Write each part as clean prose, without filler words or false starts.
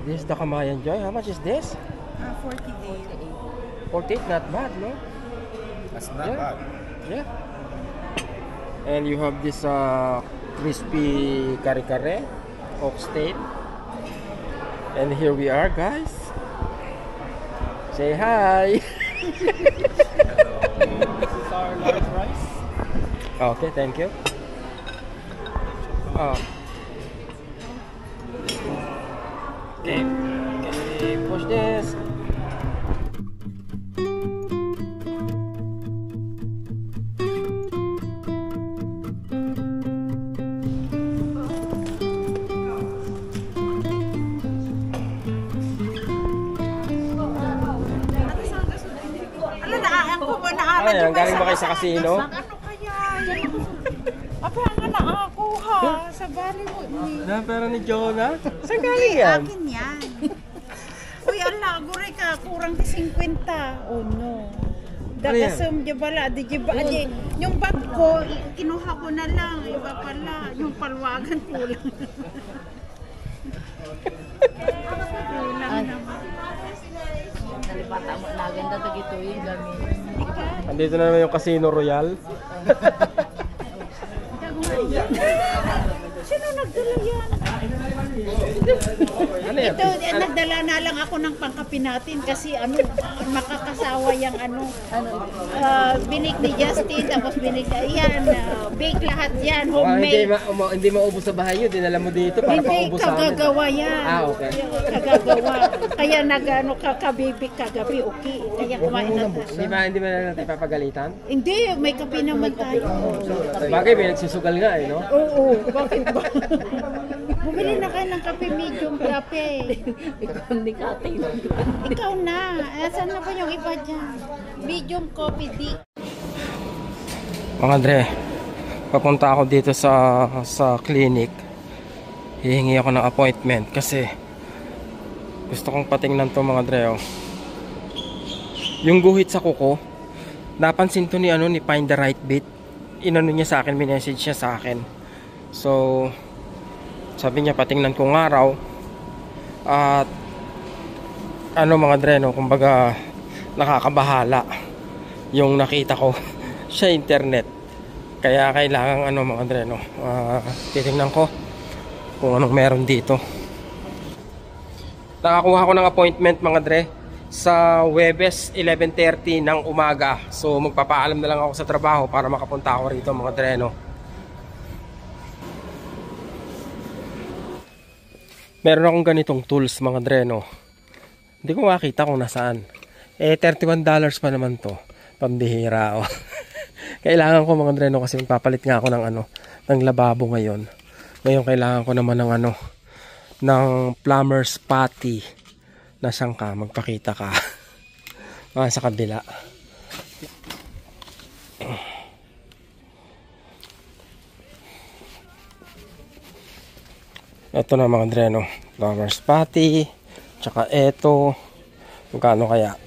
This is the Kamayan Joy. How much is this? 48. 48, not bad, no? That's not bad. Yeah. And you have this crispy kare-kare, oxtail. And here we are, guys. Say hi. This is our large rice. Okay, thank you. Okay, push this. Ayan, galing ba kayo sa casino? Ano kaya yan? Apa ang nakakuha sa Bollywood ni? Na, pero ni Jonah? Saan galing yan? Akin yan. Uy, ala, gure ka, kurang 50. Oh no. Dagasam di bala, di ba? Yung bag ko, kinuha ko na lang. Iba pala, yung palwagan ko lang. Kulang naman. Nalipata mo na ganda to gito yung gamit. Andito na naman yung Casino Royal. Sino nagdala yan? Ano yan? Ito, nagdala na lang ako ng pangkapi natin kasi makakasawa yung binig ni Justin, tapos binig na yan, bake lahat yan, homemade. Hindi maubos sa bahay nyo, dinala mo dito para Hindi, paubos sa amin. kagagawa yan. Okay. Kagagawa. Kaya kakabibig kagabi, okay. Kaya kumain na tayo. Hindi ba natin papagalitan? Hindi, may kape naman tayo. Bagay, may nagsusugal nga eh, no? Oo, bakit ba? Bumili na kayo ng kape, medium kape. Ikaw hindi ka tingin. Ikaw na. Saan na pa yung iba dyan? Medium coffee, di. Mga Andre, papunta ako dito sa clinic. Hihingi ako ng appointment kasi gusto kong patingnan to, mga Andre, oh. Yung guhit sa kuko, napansin to ni Find the Right Bit. Inano niya sa akin, minessage niya sa akin. So sabi niya patingnan ko nga raw. At mga Andre, no, kumbaga nakakabahala yung nakita ko sa internet. Kaya kailangan mga Andre, no, titingnan ko kung anong meron dito. Nakakuha ko ng appointment, mga Andre, sa Huwebes 11:30 ng umaga. So magpapaalam na lang ako sa trabaho para makapunta ako rito, mga Andre, no. Meron akong ganitong tools, mga Andre, no. Hindi ko makita kung nasaan. $31 pa naman to. Pambihira, oh. Kailangan ko, mga Andre, no, kasi magpapalit nga ako ng lababo ngayon. Ngayon kailangan ko naman ng plumber's putty na sangka. Magpakita ka. Sa kabila. Ito na, mga Andre, no, plumber's putty. Tsaka ito, magkano kaya?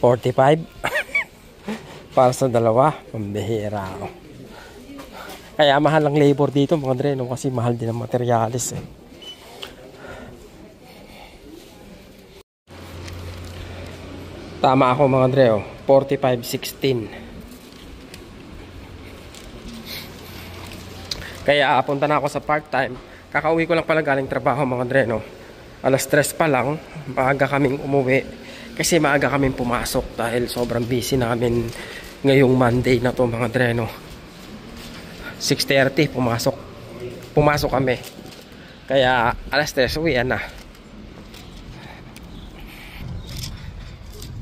45 para sa dalawa. Pambihira, oh. Kaya mahal ang labor dito, mga Andre, no, kasi mahal din ang materialis, eh. Tama ako, mga Andre, oh. 45.16. Kaya punta na ako sa part-time. Kakauwi ko lang pala galing trabaho, mga Andre, no. 3:00 pa lang, maaga kaming umuwi kasi maaga kaming pumasok dahil sobrang busy namin ngayong Monday na to, mga Andre, no. 6:30 pumasok kami, kaya 3:00 uwian na.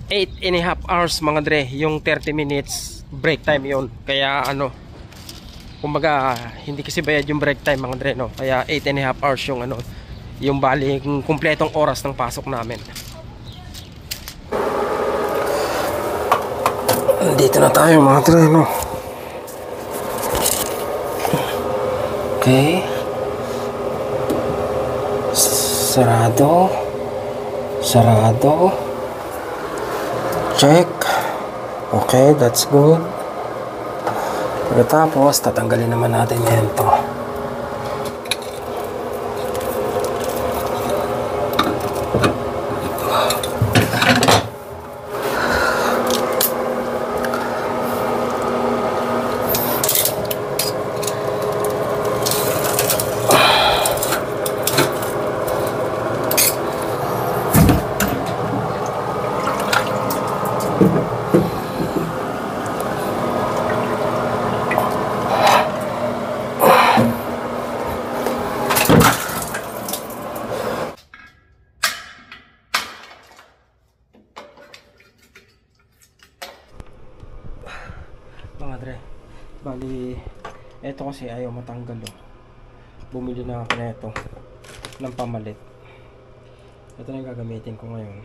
8.5 hours, mga Andre, yung 30 minutes break time yon. Kaya kumbaga hindi kasi bayad yung break time, mga Andre, no. Kaya 8.5 hours yung baling kumpletong oras ng pasok namin. Dito na tayo, mga Andre, no. Okay. Sarado. Check. Okay, that's good. Pagkatapos, tatanggalin naman natin yan to. Mga dre, bali eto kasi ayaw matanggal oh. Bumili na ako na ito ng pamalit. Ito na yung gagamitin ko ngayon.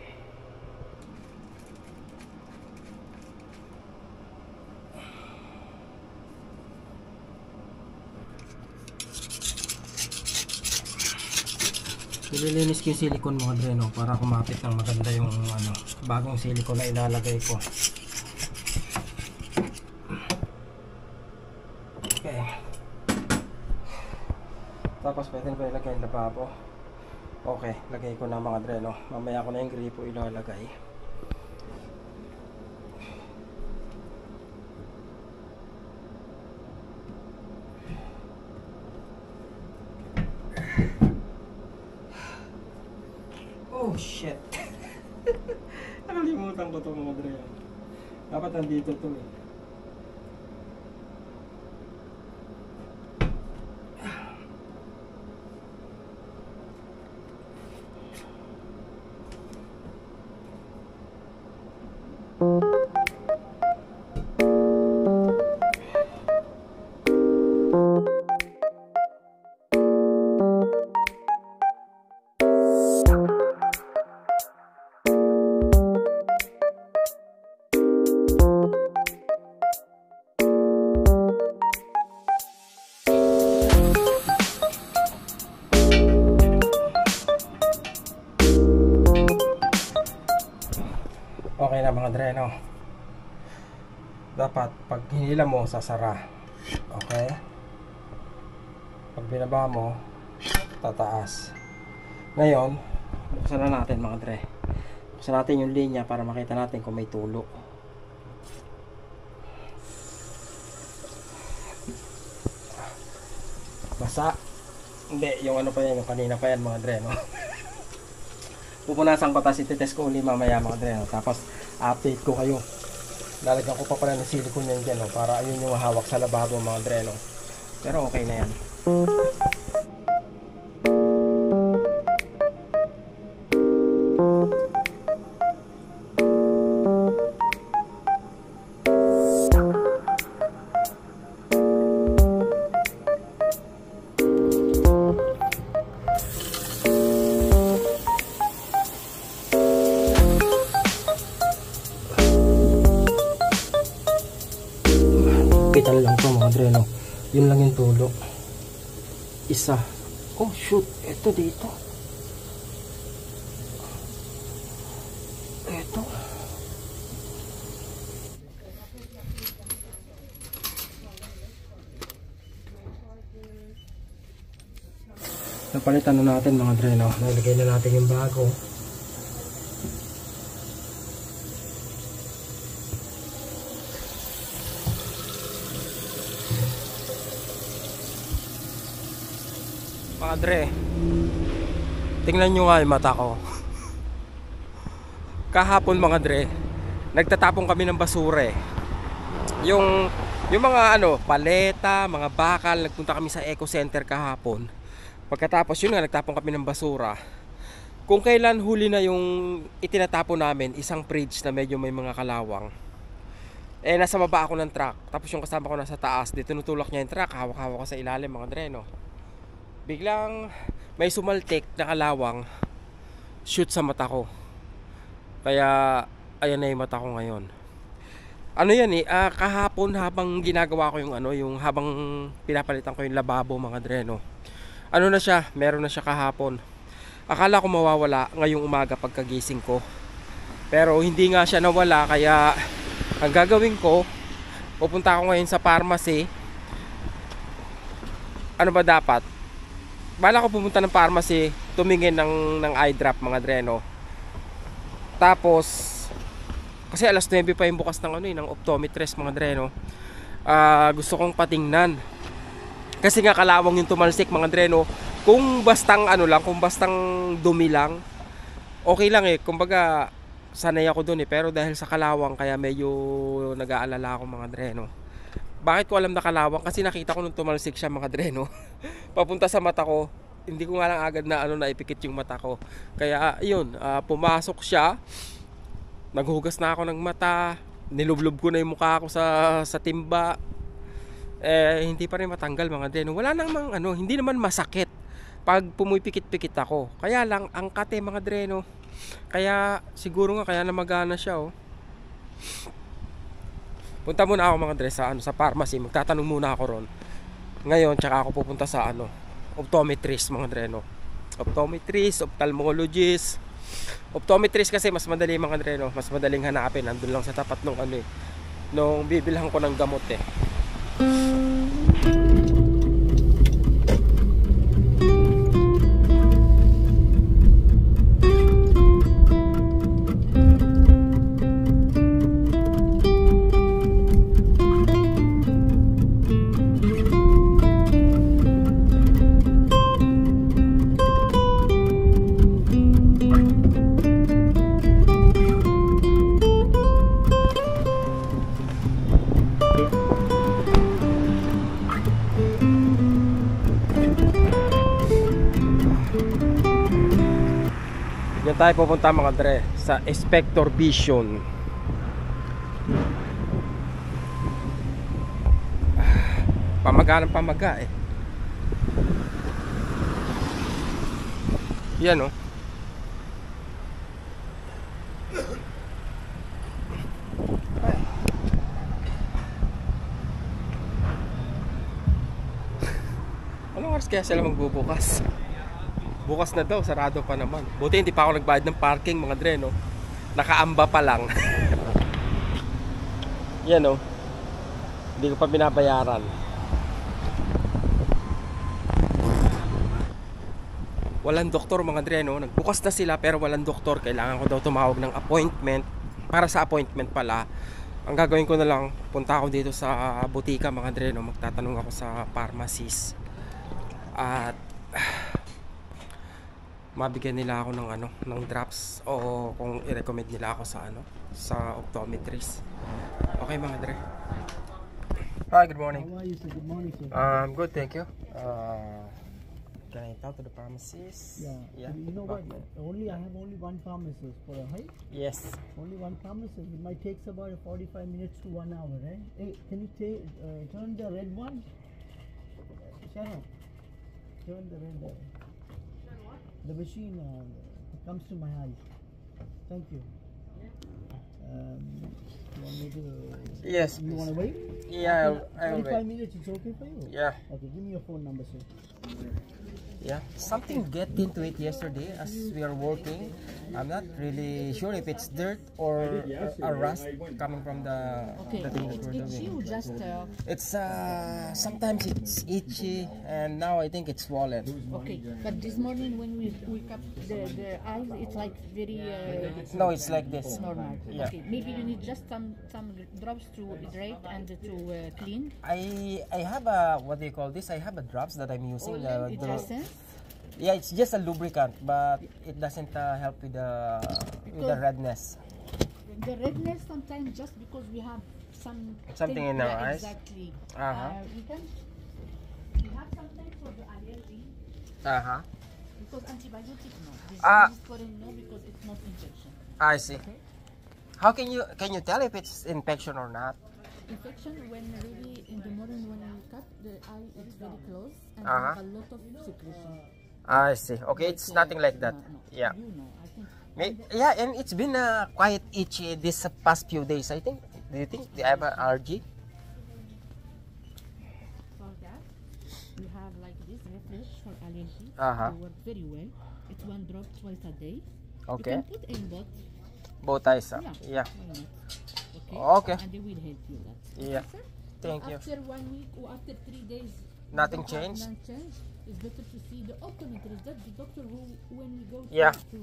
Nililinis ko yung silicone mga dre, no, para kumapit ng maganda yung ano, bagong silicone na ilalagay ko. Okay. Tapos pwede ba ilagay yung lababo? Okay, lagay ko na mga dre, no. Mamaya ko na yung gripo ilalagay. Oh shit. Nakalimutan ko to mga dre. Dapat nandito to eh. Okay na mga dre, no? Dapat pag hinila mo, sasara. Okay? Pag binaba mo, tataas. Ngayon, buksan na natin mga dre. Buksan natin yung linya para makita natin kung may tulo. Basa. Hindi, yung ano pa yan, yung kanina pa yan mga dre, no? Pupunasan ko, tapos ititest ko ulit mamaya mga dre, no? Tapos update ko kayo. Lalagyan ko pa pala ng silicone yan dyan, no? Para ayun yung hawak sa lababo mga dre, no? Pero okay na yan. Kapital lang to mga dre, no? Yun lang yung tulo. Isa. Oh shoot, eto dito. Eto. Napalitan na natin mga dre, no? Nalagay na natin yung bago. Mga dre, tingnan nyo nga yung mata ko. Kahapon mga dre, nagtatapon kami ng basura eh. Yung mga ano, paleta, mga bakal, nagpunta kami sa eco center kahapon. Pagkatapos yun nga, nagtapon kami ng basura. Kung kailan huli na yung itinatapon namin, isang fridge na medyo may mga kalawang. Eh nasa baba ako ng truck, tapos yung kasama ko nasa taas, di tinutulak niya yung truck, hawak-hawak ko sa ilalim mga dre, no. Biglang may sumaltik na kalawang shoot sa mata ko. Kaya ayan na yung mata ko ngayon. Ano yan eh, kahapon habang ginagawa ko yung ano, yung habang pinapalitan ko yung lababo mga dre, no. Ano na siya, meron na siya kahapon. Akala ko mawawala ngayong umaga pagkagising ko. Pero hindi nga siya nawala, kaya ang gagawin ko, pupunta ako ngayon sa pharmacy. Ano ba dapat? Bala ko pumunta ng pharmacy tumingin ng eye drop mga dreno. Tapos kasi alas 9 pa yung bukas ng ng optometrist mga dreno. Gusto kong patingnan. Kasi nga kalawang yung tumalsik mga dreno. Kung bastang kung bastang dumi lang, okay lang kumbaga sanay ako dun pero dahil sa kalawang kaya medyo nag-aalala ako mga dreno. Bakit ko alam na kalawang? Kasi nakita ko nung tumalsik siya mga dreno. Papunta sa mata ko, hindi ko nga lang agad na naipikit yung mata ko. Kaya yun, pumasok siya. Naghugas na ako ng mata, nilublob ko na yung mukha ko sa timba. Hindi pa rin matanggal mga dreno. Wala namang hindi naman masakit pag pumipikit-pikit ako. Kaya lang ang kate mga dreno. Kaya siguro nga kaya namagana siya Punta muna ako mga dre sa pharmacy. Magtatanong muna ako ron. Ngayon tsaka ako pupunta sa optometrist mga dreno. Optometrist, ophthalmologist. Optometrist kasi mas madali mga dreno, mas madaling hanapin. Nandun lang sa tapat nung nung bibilhan ko ng gamot Diyan tayo pupunta mga dre sa Spector Vision. Pamaga ng pamaga Yan Anong oras kaya sila magbubukas? Bukas na daw, sarado pa naman. Buti hindi pa ako nagbayad ng parking mga dre Nakaamba pa lang. Yan hindi ko pa binabayaran. Walang doktor mga dre Nagbukas na sila pero walang doktor. Kailangan ko daw tumawag ng appointment. Para sa appointment pala, ang gagawin ko na lang, punta ako dito sa butika mga dre Magtatanong ako sa pharmacist. At mabigyan nila ako ng drops o kung i-recommend nila ako sa optometrist. Okay mga dre. Hi, good morning. How are you, sir? Good morning, sir. Good, thank you. Can I talk to the pharmacist? Yeah. You know what? I have only one pharmacist for a height. Yes. Only one pharmacist. It might take about 45 minutes to 1 hour, right? Hey, can you turn the red one? Shut up. Turn the red one. The machine comes to my eyes. Thank you. You want me to? Yes. You want to wait? Yeah, I'll 45 wait. minutes. It's okay for you? Yeah. Okay. Give me your phone number, sir. Yeah, something get into it yesterday as we are working. I'm not really sure if it's dirt or a rust coming from the thing that we're It's you doing. just It's sometimes it's itchy and now I think it's swollen. okay. But this morning when we wake up, the eyes it's like very No, it's like this. normal. Yeah. Okay, maybe you need just some drops to hydrate and to clean. I have what do you call this? I have a drops that I'm using. It's essence. Yeah, it's just a lubricant, but it doesn't help with the redness. The redness sometimes just because we have Something in our eyes? Exactly. Uh-huh. We have sometimes for the allergy because antibiotic no. This is for no because it's not injection. I see. How can you tell if it's infection or not? Infection when really in the morning when you cut the eye it's very close and Uh-huh. you have a lot of secretion. I see. Okay, it's nothing like that. No. Yeah. You know, I think. Yeah, and it's been quite itchy this past few days, I think. Do you think they have an allergy? For that, we have like this refresh for allergy. Uh-huh. They work very well. It's 1 drop twice a day. Okay. You can put in both. Both eyes. Yeah. Why not? Okay. Okay. And they will help you that. Yeah. Okay, sir? Thank you. After 1 week or after 3 days, Nothing changed? Nothing changed. It's better to see the optometrist. That's the doctor who, when we go Yeah. to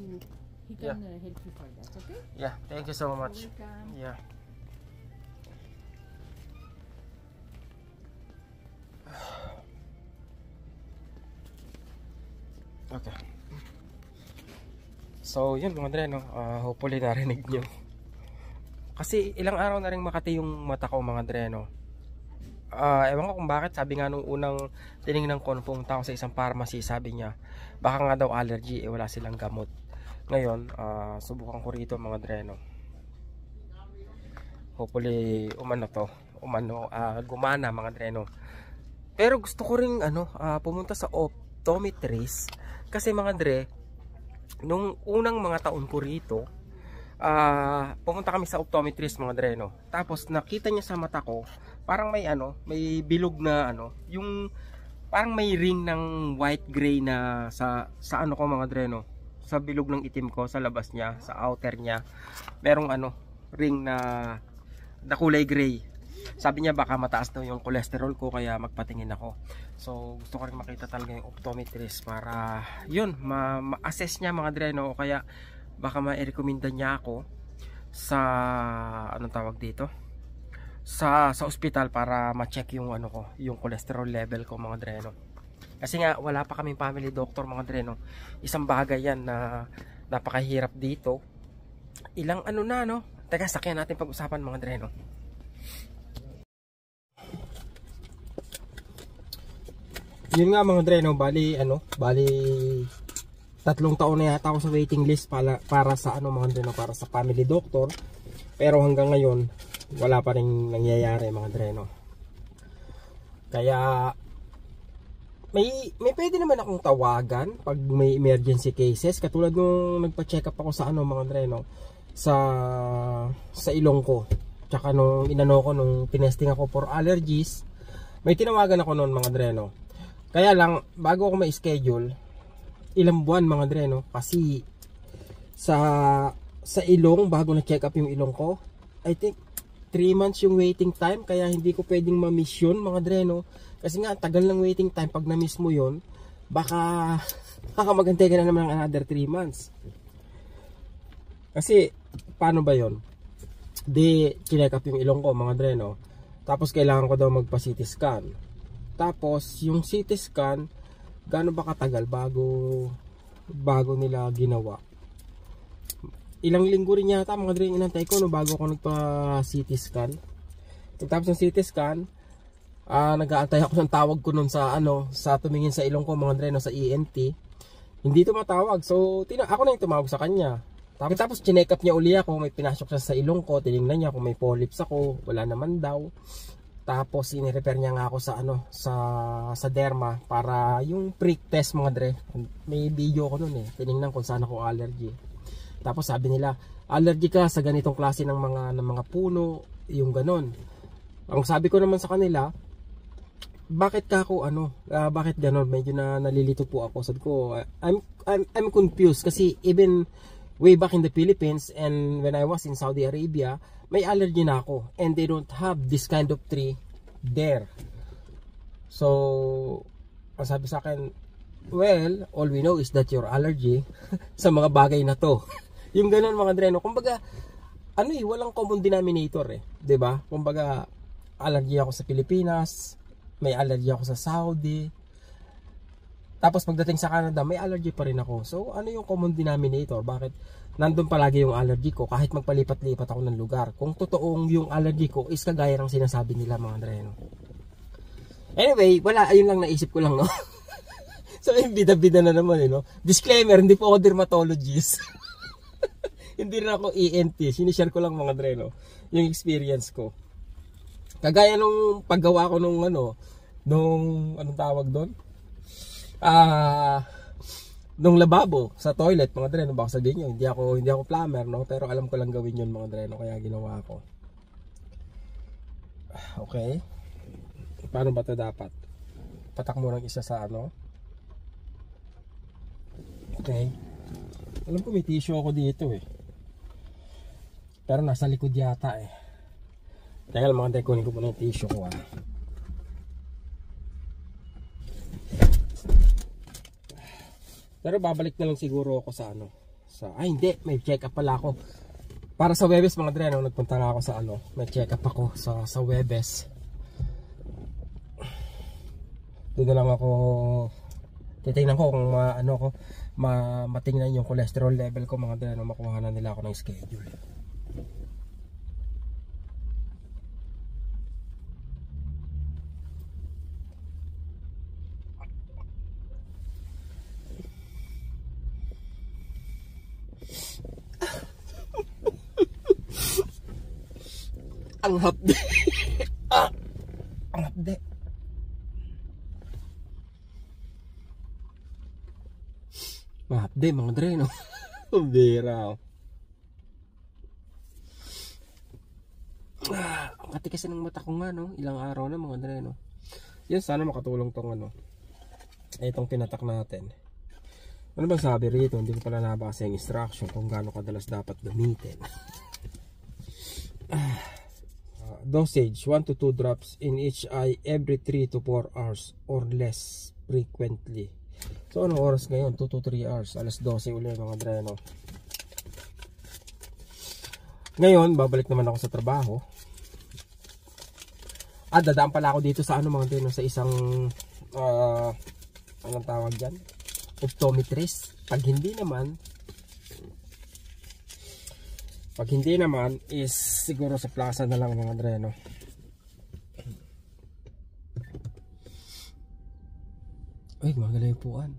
he can help you for that. Okay? Yeah, thank you so much. Welcome. Yeah. Okay. So, yun mga dre, no? Hopefully narinig nyo. Kasi ilang araw na rin makati yung mata ko mga dre, no? Ewan ko kung bakit, sabi nga nung unang tinignan ko, nung pumunta ako sa isang pharmacy, sabi niya, baka nga daw allergy, wala silang gamot. Ngayon, subukan ko rito mga dre, no? Hopefully, gumana mga dre, no? Pero gusto ko ring, pumunta sa optometrist. Kasi mga dre, nung unang mga taon ko rito, pumunta kami sa optometrist mga dre, no? Tapos nakita niya sa mata ko, parang may bilog na yung parang may ring ng white gray na sa ko mga dre, no? Sa bilog ng itim ko, sa labas niya, sa outer niya, merong ring na kulay gray. Sabi niya baka mataas daw yung cholesterol ko, kaya magpatingin ako. So gusto ko rin makita talaga yung optometrist para yun, ma-assess niya mga dre, no? O kaya baka ma-recommenda niya ako sa anong tawag dito, sa ospital para ma-check yung yung cholesterol level ko mga dre, no? Kasi nga wala pa kaming family doctor mga dre, no? Isang bagay yan na napakahirap dito. Ilang no? Teka, sakyan natin pag-usapan mga dre, no? Yun nga mga dre, no? Bali 3 taon na yata ako sa waiting list para sa mga dre, no? Para sa family doctor. Pero hanggang ngayon wala pa ring nangyayari mga dre, no? Kaya may pwede naman akong tawagan pag may emergency cases, katulad nung nagpa-check up ako sa mga dre, no? Sa ilong ko. Tsaka nung nung tinesting ako for allergies, may tinawagan ako noon mga dre, no? Kaya lang bago ako ma-schedule, ilang buwan mga dre, no? Kasi sa ilong, bago na check up yung ilong ko, I think 3 months yung waiting time, kaya hindi ko pwedeng ma-miss yun mga dre, no? Kasi nga tagal ng waiting time, pag na-miss mo yun, baka maghantay ka na naman ng another 3 months. Kasi paano ba yun? Check up yung ilong ko mga dre, no? Tapos kailangan ko daw magpa-CT scan. Tapos yung CT scan, gaano ba katagal bago nila ginawa? Ilang linggo rin yata mga dre inantay ko, no, bago ako nagpa-CT scan. Tapos ng CT scan, nag-aantay ako ng tawag ko nun sa tumingin sa ilong ko mga dre, no, sa ENT. Hindi tumatawag. So ako na yung tumawag sa kanya. Tapos chinek up niya uli ako, may pinasok siya sa ilong ko, tinignan niya kung may polyps ako, wala naman daw. Tapos ini-repair niya nga ako sa derma para yung prick test mga dre. May video ko nun tinignan kung saan ako allergy. Tapos sabi nila, allergy ka sa ganitong klase ng mga puno, yung ganon. Ang sabi ko naman sa kanila, bakit ka ako bakit ganon? Medyo nalilito po ako. Sabi ko, I'm confused kasi even way back in the Philippines and when I was in Saudi Arabia, may allergy na ako and they don't have this kind of tree there. So ang sabi sa akin, well, all we know is that your allergy sa mga bagay na to. Yung ganun mga dre, no? Kumbaga walang common denominator 'di ba? Kumbaga allergy ako sa Pilipinas, may allergy ako sa Saudi, tapos pagdating sa Canada may allergy pa rin ako. So ano yung common denominator? Bakit nandun palagi yung allergy ko kahit magpalipat-lipat ako ng lugar? Kung totoong yung allergy ko is kagaya ng sinasabi nila mga dre, no? Anyway, wala, ayun lang naisip ko lang, no? So yung bida-bida na naman no? Disclaimer, hindi po ako dermatologist. Hindi rin ako ENT. Sinishare ko lang mga dre, no? Yung experience ko. Kagaya nung paggawa ko nung anong tawag doon? Nung lababo sa toilet mga dre, no? Baka sabihin nyo, hindi ako plumber, no? Pero alam ko lang gawin yun mga dre, no? Kaya ginawa ko. Okay. Paano ba ito dapat? Patak mo ng isa sa Okay. Alam ko may tissue ako dito pero nasa likod yata Teka lang mga dre, kunin ko muna yung tissue ko Pero babalik na lang siguro ako sa ano. Ay hindi, may check up pala ako. Para sa Webes mga dre, no, nagpunta nga ako sa ano, may check up ako sa Webes. Doon na lang ako titingnan ko kung matingnan yung cholesterol level ko mga dre, no, makuha na nila ako ng schedule. Ang hapde. Ang hapde. Mahapde mga dre, no? Ang bira. Ang kati kasi ng mata ko nga, no? Ilang araw na mga dre, no? Yan, sana makatulong tong ano. Itong pinatak natin. Ano bang sabi rito? Hindi ko pala nabasa yung instruction kung gaano kadalas dapat gamitin. Dosage 1 to 2 drops in each eye every 3 to 4 hours or less frequently. So anong oras ngayon? 2 to 3 hours. Alas 12 ulit mga dre, no? Ngayon babalik naman ako sa trabaho. Dadaan pala ako dito sa ano mga dre, no? Sa isang anong tawag dyan? Optometrist. Pag hindi naman is siguro sa plaza na lang mga dre, no? Uy, magala yung puan.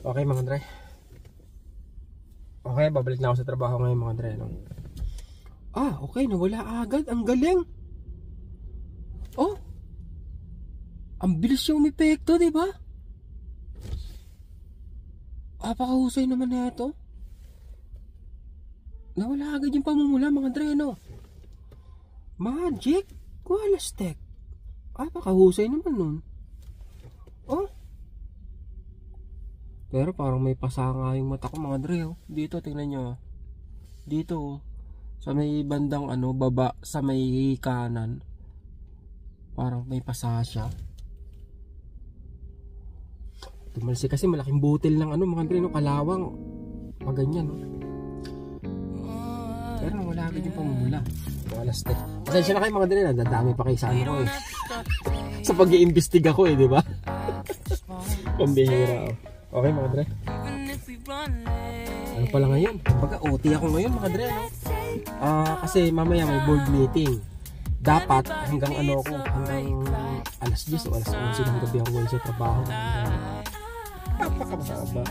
Okay mga dre. Okay, babalik na ako sa trabaho ngayon mga dre, no? Okay, nawala agad. Ang galing. Oh, ang bilis yung umepekto, diba? Pakahusay naman na ito. Nawala agad yung pamumula mga dre, no? Magic Qualastek. Pakahusay naman nun. Pero parang may pasanga yung mata ko mga dre, oh. Dito tingnan nyo. Dito, oh. Sa may bandang ano, baba, sa may kanan. Parang may pasa siya. Tumalsi kasi malaking butil ng ano mga dre, no? Kalawang. Pag ganyan, no? Pero wala agad yung pamumula. Qualastek. Pasensya na kayo mga dre, nadadami pa kayo sa ano ko eh. Sa pag-iimbestiga ko eh, di ba? Pambihira. Okay mga dre. Ano pala ngayon? Baga OT ako ngayon mga dre, no? Kasi mamaya may board meeting. Dapat hanggang ano ako, hanggang alas 10 o alas 11 ng gabi ako sa trabaho. Napakababa.